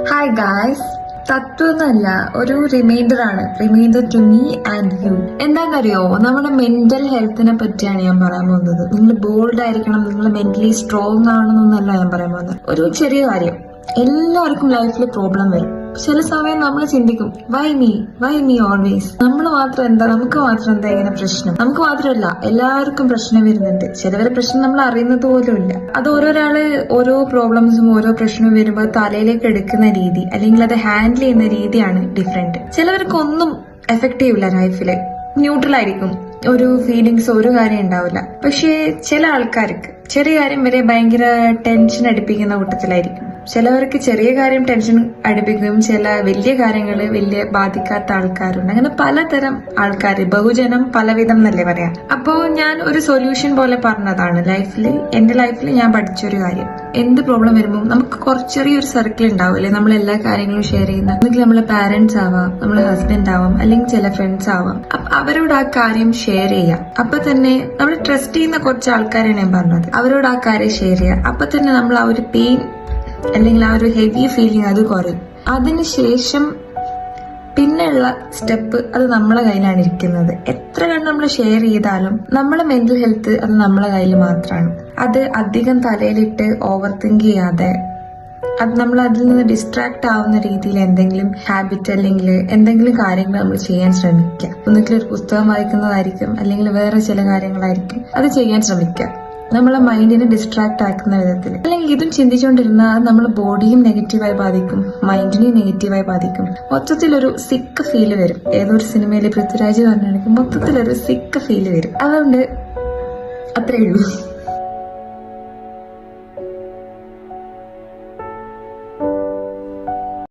Hi guys, തത്വമൊന്നുമല്ല, ഒരു reminder ആണ്. Reminder to me and you. എന്താണെന്നറിയോ, നമ്മുടെ മെന്റൽ ഹെൽത്തിനെ പറ്റിയാണ് ഞാൻ പറയാൻ പോകുന്നത്. നിങ്ങൾ ബോൾഡ് ആയിരിക്കണം, നിങ്ങൾ മെന്റലി സ്ട്രോങ് ആണെന്നൊന്നല്ല ഞാൻ പറയാൻ പോകുന്നത്. ഒരു ചെറിയ കാര്യം, എല്ലാവർക്കും ലൈഫിൽ പ്രോബ്ലം വരും. ചില സമയം നമ്മൾ ചിന്തിക്കും, വൈ മീ ഓൾവേസ്. നമുക്ക് മാത്രം എന്താ ഇങ്ങനെ പ്രശ്നം? നമുക്ക് മാത്രമല്ല, എല്ലാവർക്കും പ്രശ്നം വരുന്നുണ്ട്. ചിലവരെ പ്രശ്നം നമ്മൾ അറിയുന്നത് പോലും ഇല്ല. അത് ഓരോരാള് ഓരോ പ്രോബ്ലംസും ഓരോ പ്രശ്നവും വരുമ്പോൾ തലയിലേക്ക് എടുക്കുന്ന രീതി, അല്ലെങ്കിൽ അത് ഹാൻഡിൽ ചെയ്യുന്ന രീതിയാണ് ഡിഫറെന്റ്. ചിലവർക്ക് ഒന്നും എഫക്ട് ചെയ്യില്ല, ലൈഫില് ന്യൂട്രൽ ആയിരിക്കും, ഒരു ഫീലിങ്സ് ഒരു കാര്യം ഉണ്ടാവില്ല. പക്ഷേ ചില ആൾക്കാർക്ക് ചെറിയ കാര്യം വരെ ഭയങ്കര ടെൻഷൻ അടുപ്പിക്കുന്ന കൂട്ടത്തിലായിരിക്കും. ചിലവർക്ക് ചെറിയ കാര്യം ടെൻഷൻ അടുപ്പിക്കും, ചില വലിയ കാര്യങ്ങൾ വലിയ ബാധിക്കാത്ത ആൾക്കാരുണ്ട്. അങ്ങനെ പലതരം ആൾക്കാർ, ബഹുജനം പലവിധം എന്നല്ലേ പറയാം. അപ്പോ ഞാൻ ഒരു സൊല്യൂഷൻ പോലെ പറഞ്ഞതാണ്. എന്റെ ലൈഫിൽ ഞാൻ പഠിച്ചൊരു കാര്യം, എന്ത് പ്രോബ്ലം വരുമ്പോൾ നമുക്ക് ചെറിയൊരു സർക്കിൾ ഉണ്ടാവില്ലേ, നമ്മൾ എല്ലാ കാര്യങ്ങളും ഷെയർ ചെയ്യുന്ന. ഒന്നുകിൽ നമ്മളെ പാരന്റ്സ് ആവാം, നമ്മളെ ഹസ്ബൻഡ് ആവാം, അല്ലെങ്കിൽ ചില ഫ്രണ്ട്സ് ആവാം. അവരോട് ആ കാര്യം ഷെയർ ചെയ്യാം. അപ്പൊ തന്നെ നമ്മൾ ട്രസ്റ്റ് ചെയ്യുന്ന കുറച്ച് ആൾക്കാരെയാണ് ഞാൻ പറഞ്ഞത്. അവരോട് ആ കാര്യം ഷെയർ ചെയ്യാം. അപ്പൊ തന്നെ നമ്മൾ ആ ഒരു പെയിൻ അല്ലെങ്കിൽ ആ ഒരു ഹെവി ഫീലിംഗ് അത് കുറയും. അതിനുശേഷം പിന്നെയുള്ള സ്റ്റെപ്പ് അത് നമ്മളെ കയ്യിലാണ് ഇരിക്കുന്നത്. എത്ര കണ്ട് നമ്മൾ ഷെയർ ചെയ്താലും നമ്മളെ മെന്റൽ ഹെൽത്ത് അത് നമ്മളെ കയ്യിൽ മാത്രമാണ്. അത് അധികം തലയിലിട്ട് ഓവർ തിങ്ക് ചെയ്യാതെ, അത് നമ്മൾ അതിൽ നിന്ന് ഡിസ്ട്രാക്ട് ആവുന്ന രീതിയിൽ എന്തെങ്കിലും ഹാബിറ്റ് അല്ലെങ്കിൽ എന്തെങ്കിലും കാര്യങ്ങൾ നമ്മൾ ചെയ്യാൻ ശ്രമിക്കുക. ഒന്നുകിൽ ഒരു പുസ്തകം വായിക്കുന്നതായിരിക്കും, അല്ലെങ്കിൽ വേറെ ചില കാര്യങ്ങളായിരിക്കും. അത് ചെയ്യാൻ ശ്രമിക്കുക, നമ്മളെ മൈൻഡിനെ ഡിസ്ട്രാക്ട് ആക്കുന്ന വിധത്തിൽ. അല്ലെങ്കിൽ ഇതും ചിന്തിച്ചുകൊണ്ടിരുന്നാൽ നമ്മളെ ബോഡിയും നെഗറ്റീവായി ബാധിക്കും, മൈൻഡിനെയും നെഗറ്റീവായി ബാധിക്കും. മൊത്തത്തിലൊരു സിക്ക് ഫീല് വരും. ഏതൊരു സിനിമയിൽ പൃഥ്വിരാജ് പറഞ്ഞാണെങ്കിൽ മൊത്തത്തിലൊരു സിക്ക് ഫീല് വരും. അതുകൊണ്ട് അത്രയേ ഉള്ളൂ.